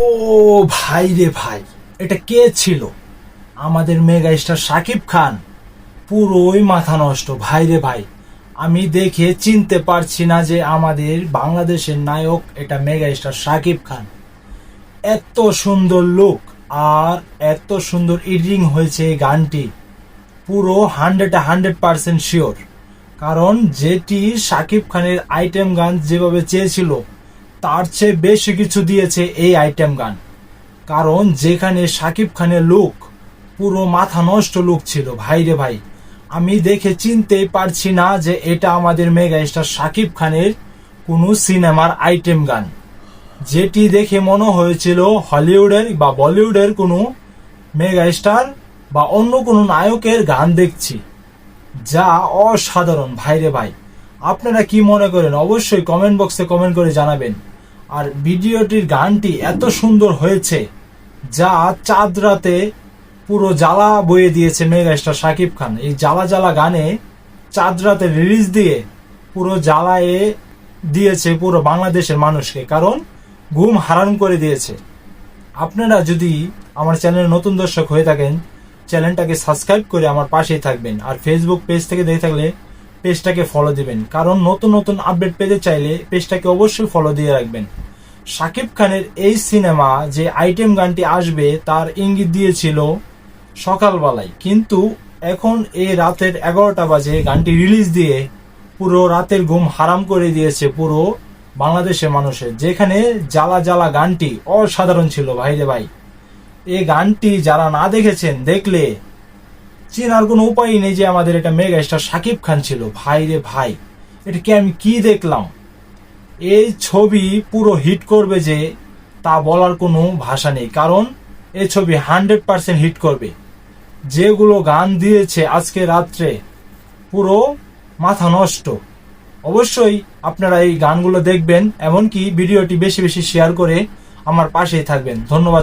ও ভাই রে ভাই, এটা কে ছিল? আমাদের মেগা স্টার শাকিব খান। পুরোই মাথা নষ্ট ভাই রে ভাই। আমি দেখে চিনতে পারছি না যে আমাদের বাংলাদেশের নায়ক এটা মেগা স্টার শাকিব খান। এত সুন্দর লুক আর এত সুন্দর এডিটিং হয়েছে এই গানটি, পুরো 100% শিওর। কারণ যেটি শাকিব খানের আইটেম গান যেভাবে চেয়েছিল তার চেয়ে বেশি কিছু দিয়েছে এই আইটেম গান। কারণ যেখানে শাকিব খানের লুক পুরো মাথা নষ্ট লুক ছিল ভাই রে ভাই। আমি দেখে চিনতেই পারছি না যে এটা আমাদের মেগা স্টার শাকিব খানের কোনো সিনেমার আইটেম গান। যেটি দেখে মনে হয়েছিল হলিউডের বা বলিউডের কোনো মেগা স্টার বা অন্য কোনো নায়কের গান দেখছি। যা অসাধারণ ভাই রে ভাই। আপনারা কি মনে করেন অবশ্যই কমেন্ট বক্সে কমেন্ট করে জানাবেন। আর ভিডিওটির গানটি এত সুন্দর হয়েছে যা চাঁদ রাতে পুরো জ্বালা বয়ে দিয়েছে মেগা স্টার শাকিব খান। এই জ্বালা জ্বালা গানে চাঁদ রাতে রিলিজ দিয়ে পুরো জ্বালায়ে দিয়েছে পুরো বাংলাদেশের মানুষকে, কারণ ঘুম হারাম করে দিয়েছে। আপনারা যদি আমার চ্যানেলে নতুন দর্শক হয়ে থাকেন, চ্যানেলটাকে সাবস্ক্রাইব করে আমার পাশেই থাকবেন। আর ফেসবুক পেজ থেকে দেখে থাকলে পেজটাকে ফলো দিবেন, কারণ নতুন নতুন আপডেট পেতে চাইলে পেজটাকে অবশ্যই ফলো দিয়ে রাখবেন। শাকিব খানের এই সিনেমা যে আইটেম গানটি আসবে তার ইঙ্গিত দিয়েছিল সকালবেলায়, কিন্তু এখন এই রাতের 11টা বাজে গানটি রিলিজ দিয়ে পুরো রাতের ঘুম হারাম করে দিয়েছে পুরো বাংলাদেশের মানুষের। যেখানে জ্বালা জ্বালা গানটি অসাধারণ ছিল ভাই রে ভাই। এই গানটি যারা না দেখেছেন, দেখলে চেনার কোনো উপায় নেই যে আমাদের এটা মেগা স্টার শাকিব খান ছিল ভাই রে ভাই। এটাকে আমি কি দেখলাম! এই ছবি পুরো হিট করবে যে তা বলার কোনো ভাষা নেই, কারণ এই ছবি 100% হিট করবে। যেগুলো গান দিয়েছে আজকে রাত্রে পুরো মাথা নষ্ট। অবশ্যই আপনারা এই গানগুলো দেখবেন, এমনকি ভিডিওটি বেশি বেশি শেয়ার করে আমার পাশেই থাকবেন। ধন্যবাদ।